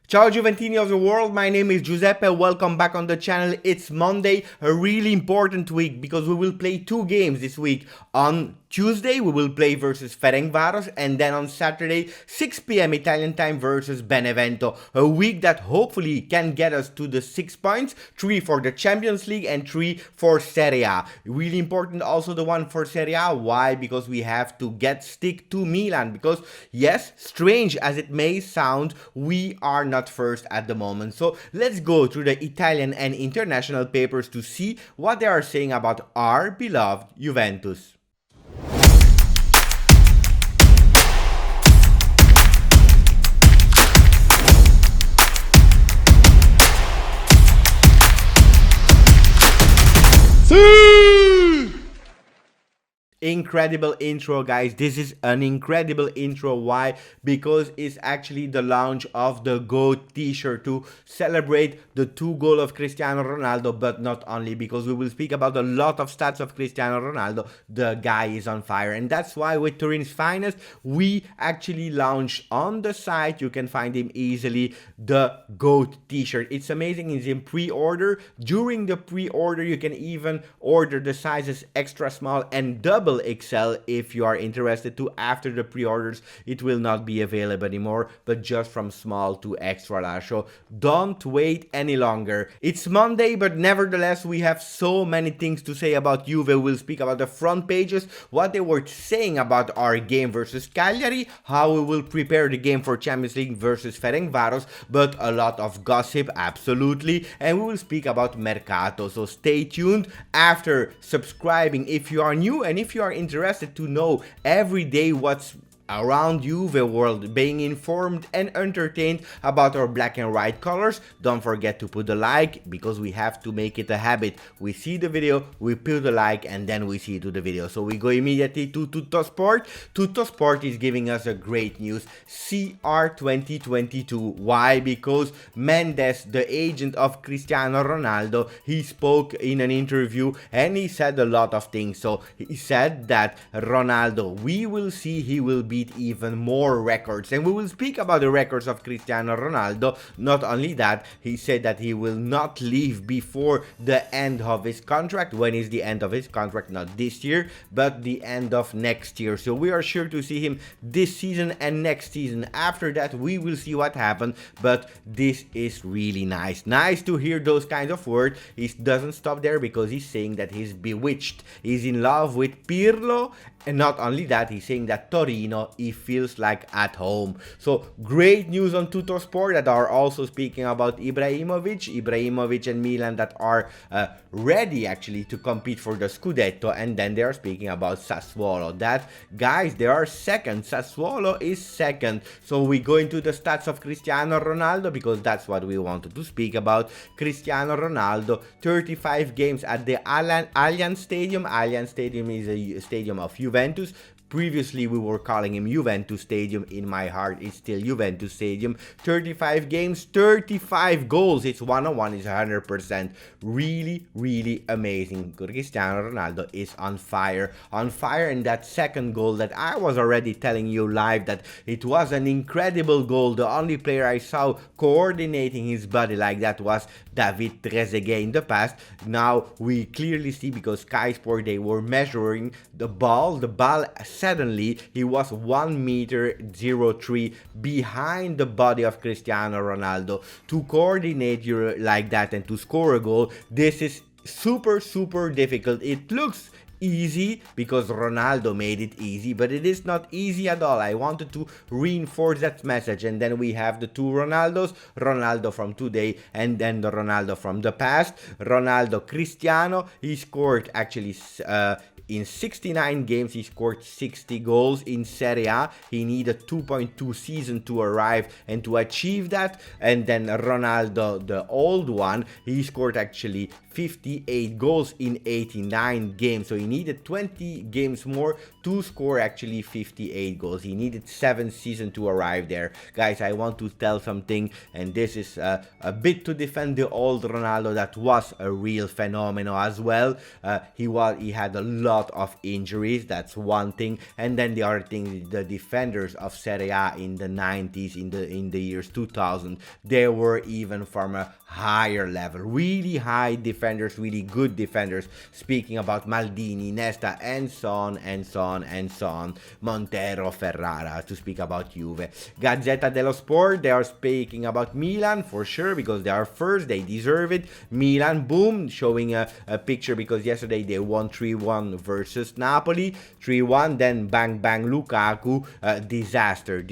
Ciao Giuventini of the world, my name is Giuseppe, welcome back on the channel. It's Monday, a really important week because we will play two games this week. On Tuesday we will play versus Ferencvaros, and then on Saturday 6 p.m. Italian time versus Benevento. A week that hopefully can get us to the 6 points, 3 for the Champions League and 3 for Serie A. Really important also the one for Serie A. Why? Because we have to stick to Milan, because yes, strange as it may sound, we are not first at the moment. So let's go through the Italian and international papers to see what they are saying about our beloved Juventus. Incredible intro, guys. This is an incredible intro. Why? Because it's actually the launch of the GOAT t-shirt to celebrate the 2 goals of Cristiano Ronaldo, but not only, because we will speak about a lot of stats of Cristiano Ronaldo. The guy is on fire, and that's why with Turin's Finest we actually launched on the site, you can find him easily, the GOAT t-shirt. It's amazing. It's in pre-order. During the pre-order you can even order the sizes extra small and double XL if you are interested to. After the pre-orders it will not be available anymore, but just from small to extra large, so don't wait any longer. It's Monday, but nevertheless we have so many things to say about Juve. We'll speak about the front pages, what they were saying about our game versus Cagliari, how we will prepare the game for Champions League versus Ferencvaros, but a lot of gossip, absolutely, and we will speak about Mercato, so stay tuned after subscribing if you are new, and if you are interested to know every day what's around Juve world, being informed and entertained about our black and white colors, don't forget to put the like, because we have to make it a habit. We see the video, we put the like, and then we see to the video. So we go immediately to Tuttosport. Tuttosport is giving us a great news, CR 2022. Why? Because Mendes, the agent of Cristiano Ronaldo, he spoke in an interview and he said a lot of things. So he said that Ronaldo, we will see, he will be even more records, and we will speak about the records of Cristiano Ronaldo. Not only that, he said that he will not leave before the end of his contract. When is the end of his contract? Not this year, but the end of next year. So we are sure to see him this season and next season. After that we will see what happens, but this is really nice to hear those kinds of words. He doesn't stop there, because he's saying that he's bewitched, he's in love with Pirlo, and not only that, he's saying that Torino, he feels like at home. So great news on Tuttosport, that are also speaking about Ibrahimovic and Milan, that are ready actually to compete for the Scudetto, and then they are speaking about Sassuolo, that guys, they are second, Sassuolo is second. So we go into the stats of Cristiano Ronaldo, because that's what we wanted to speak about. Cristiano Ronaldo, 35 games at the Allianz Stadium. Allianz Stadium is a stadium of Juventus. Previously we were calling him Juventus Stadium. In my heart it's still Juventus Stadium. 35 games, 35 goals. It's 101, it's 100%. Really amazing. Cristiano Ronaldo is on fire, and that second goal that I was already telling you live that it was an incredible goal. The only player I saw coordinating his body like that was David Trezeguet in the past. Now we clearly see, because Sky Sport, they were measuring the ball suddenly he was 1.03 m behind the body of Cristiano Ronaldo. To coordinate like that and to score a goal, this is super difficult. It looks easy because Ronaldo made it easy, but it is not easy at all. I wanted to reinforce that message. And then we have the two Ronaldos, Ronaldo from today and then the Ronaldo from the past. Ronaldo Cristiano, he scored actually in 69 games, he scored 60 goals in Serie A. He needed 2.2 season to arrive and to achieve that. And then Ronaldo, the old one, he scored actually 58 goals in 89 games. So he needed 20 games more to score actually 58 goals. He needed 7 seasons to arrive there. Guys, I want to tell something, and this is a bit to defend the old Ronaldo that was a real phenomenon as well. He had a lot of injuries, that's one thing, and then the other thing, the defenders of Serie A in the 90s, in the years 2000, they were even from a higher level, really high defenders, really good defenders. Speaking about Maldini, Nesta, and so on and so on and so on, Montero, Ferrara, to speak about Juve. Gazzetta dello Sport, they are speaking about Milan for sure, because they are first, they deserve it. Milan, boom, showing a picture because yesterday they won 3-1 versus Napoli, 3-1, then bang bang Lukaku, disaster,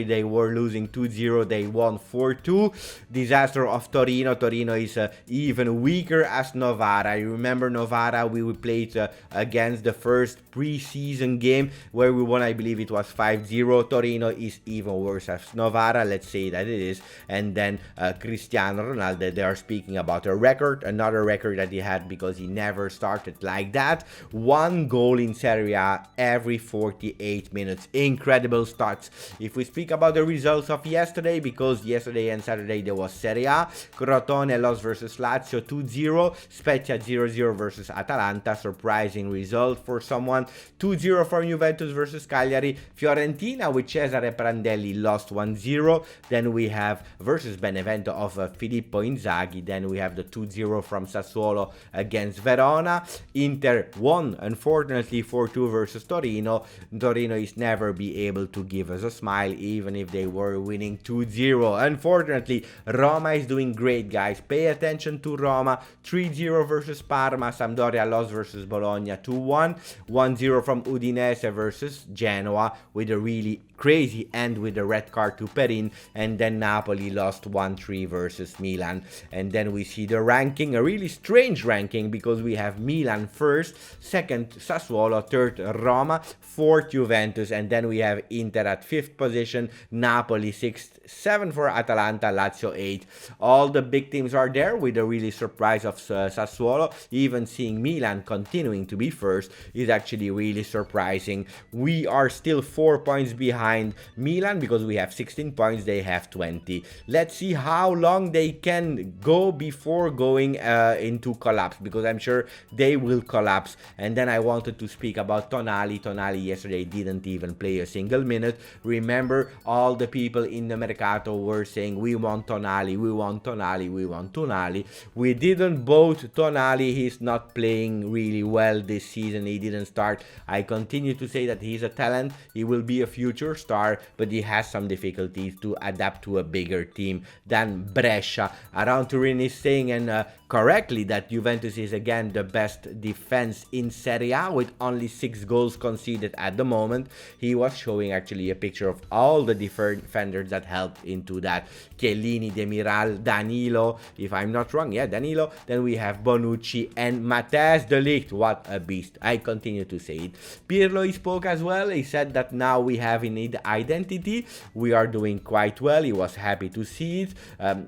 they were losing 2-0, they won 4-2, disaster of Torino. Torino is even weaker as Novara. You remember Novara, we played against the first pre-season game where we won, I believe it was 5-0. Torino is even worse as Novara, let's say that it is. And then Cristiano Ronaldo, they are speaking about a record, another record that he had because he never started like that. 1 goal in Serie A every 48 minutes. Incredible stats. If we speak about the results of yesterday, because yesterday and Saturday there was Serie A, Crotone lost versus Lazio 2-0, Spezia 0-0 versus Atalanta, surprising result for someone, 2-0 from Juventus versus Cagliari, Fiorentina with Cesare Prandelli lost 1-0, then we have versus Benevento of Filippo Inzaghi, then we have the 2-0 from Sassuolo against Verona, Inter won unfortunately 4-2 versus Torino. Torino is never be able to give us a smile even if they were winning 2-0. Unfortunately, Roma is doing great, guys. Pay attention to Roma. 3-0 versus Parma. Sampdoria lost versus Bologna 2-1. 1-0 from Udinese versus Genoa with a really crazy end with the red card to Perin, and then Napoli lost 1-3 versus Milan. And then we see the ranking, a really strange ranking, because we have Milan first, second Sassuolo, third Roma, fourth Juventus, and then we have Inter at 5th position, Napoli 6th, 7th for Atalanta, Lazio 8th. All the big teams are there with a really surprise of Sassuolo. Even seeing Milan continuing to be first is actually really surprising. We are still 4 points behind Milan because we have 16 points, they have 20. Let's see how long they can go before going into collapse, because I'm sure they will collapse. And then I wanted to speak about Tonali. Tonali yesterday didn't even play a single minute. Remember, all the people in the Mercato were saying, we want Tonali, we want Tonali, we want Tonali. We didn't vote Tonali. He's not playing really well this season. He didn't start. I continue to say that he's a talent. He will be a future star, but he has some difficulties to adapt to a bigger team than Brescia. Around Turin is saying, and correctly, that Juventus is again the best defense in Serie A with only 6 goals conceded at the moment. He was showing actually a picture of all the defenders that helped into that. Chiellini, Demiral, Danilo, if I'm not wrong, yeah, Danilo. Then we have Bonucci and Matthijs de Ligt. What a beast. I continue to say it. Pirlo, he spoke as well. He said that now we have in identity. We are doing quite well. He was happy to see it.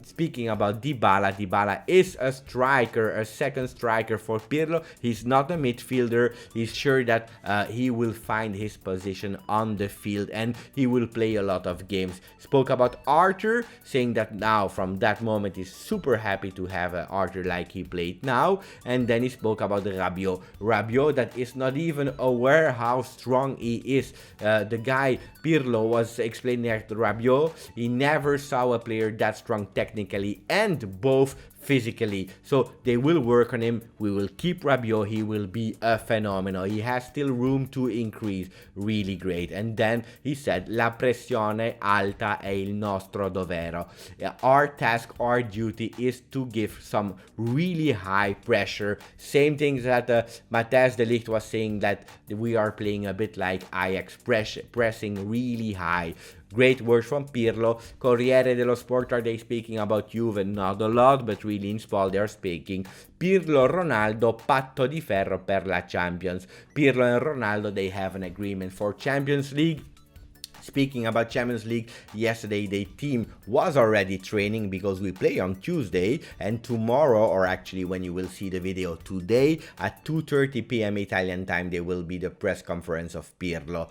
Speaking about Dybala, Dybala is a striker, a second striker for Pirlo. He's not a midfielder. He's sure that he will find his position on the field and he will play a lot of games. Spoke about Arthur, saying that now from that moment he's super happy to have Arthur like he played now. And then he spoke about Rabiot. Rabiot that is not even aware how strong he is. The guy Pirlo was explaining at Rabiot, he never saw a player that strong technically and both physically. So they will work on him. We will keep Rabiot. He will be a phenomenal. He has still room to increase. Really great. And then he said, La pressione alta è il nostro dovere. Our task, our duty is to give some really high pressure. Same things that Matthijs de Ligt was saying, that we are playing a bit like Ajax, pressing really high. Great words from Pirlo. Corriere dello Sport, are they speaking about Juve? Not a lot, but really in small they are speaking. Pirlo, Ronaldo, patto di ferro per la Champions. Pirlo and Ronaldo, they have an agreement for Champions League. Speaking about Champions League, yesterday the team was already training because we play on Tuesday, and tomorrow, or actually when you will see the video today at 2:30 p.m. Italian time, there will be the press conference of Pirlo.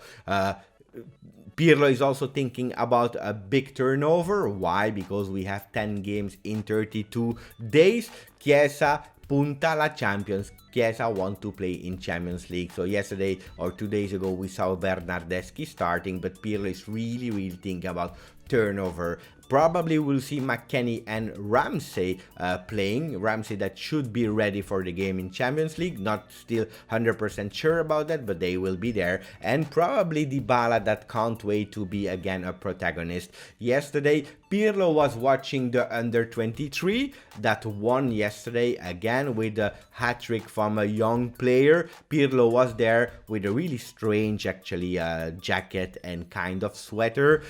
Pirlo is also thinking about a big turnover. Why? Because we have 10 games in 32 days. Chiesa punta la Champions. Chiesa want to play in Champions League. So yesterday or 2 days ago we saw Bernardeschi starting, but Pirlo is really thinking about turnover. Probably we'll see McKennie and Ramsey playing. Ramsey that should be ready for the game in Champions League. Not still 100% sure about that, but they will be there. And probably Dybala that can't wait to be again a protagonist. Yesterday, Pirlo was watching the under-23 that won yesterday again with a hat-trick from a young player. Pirlo was there with a really strange actually jacket and kind of sweater.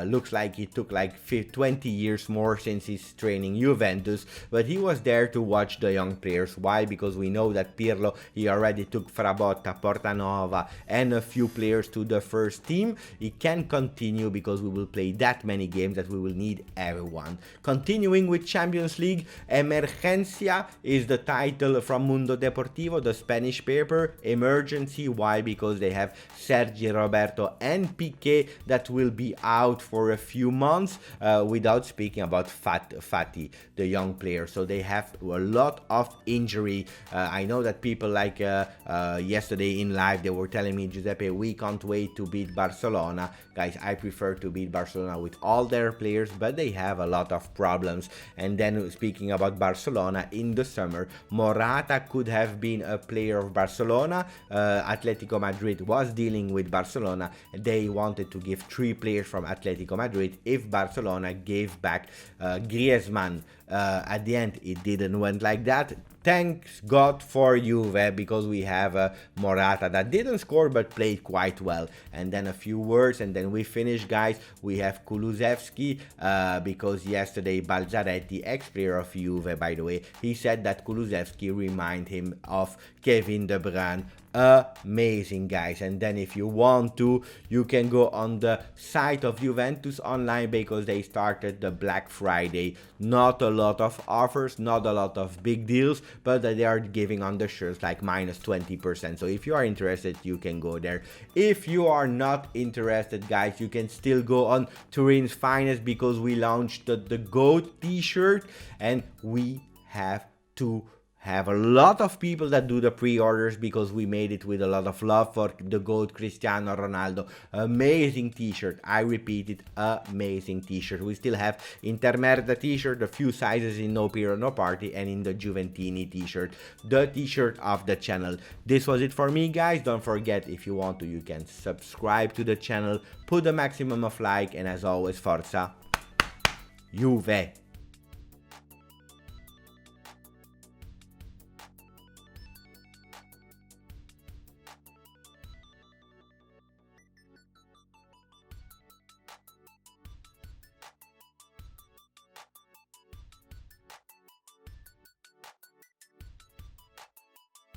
Looks like it took like 20 years more since he's training Juventus, but he was there to watch the young players. Why? Because we know that Pirlo, he already took Frabotta, Portanova and a few players to the first team. He can continue because we will play that many games that we will need everyone. Continuing with Champions League, Emergencia is the title from Mundo Deportivo, the Spanish paper. Emergency, why? Because they have Sergi Roberto and Piqué that will be out for a few months, without speaking about Fati, the young player. So they have a lot of injury. I know that people like yesterday in live, they were telling me, Giuseppe, we can't wait to beat Barcelona. Guys, I prefer to beat Barcelona with all their players, but they have a lot of problems. And then speaking about Barcelona, in the summer, Morata could have been a player of Barcelona. Atletico Madrid was dealing with Barcelona. They wanted to give 3 players from Atletico Madrid if Barcelona gave back Griezmann. At the end, it didn't went like that. Thanks God for Juve, because we have Morata that didn't score but played quite well. And then a few words and then we finish, guys. We have Kulusevski because yesterday Balzaretti, ex-player of Juve by the way, he said that Kulusevski remind him of Kevin De Bruyne. Amazing, guys. And then if you want to, you can go on the site of Juventus online because they started the Black Friday. Not a lot of offers, not a lot of big deals, but they are giving on the shirts like minus 20%. So if you are interested, you can go there. If you are not interested, guys, you can still go on Turin's Finest because we launched the GOAT t-shirt, and we have to have a lot of people that do the pre-orders because we made it with a lot of love for the GOAT Cristiano Ronaldo. Amazing t-shirt. I repeat it, amazing t-shirt. We still have Intermerda t-shirt, a few sizes in No Pirlo No Party, and in the Juventini t-shirt, the t-shirt of the channel. This was it for me, guys. Don't forget, if you want to, you can subscribe to the channel, put the maximum of like, and as always, Forza Juve.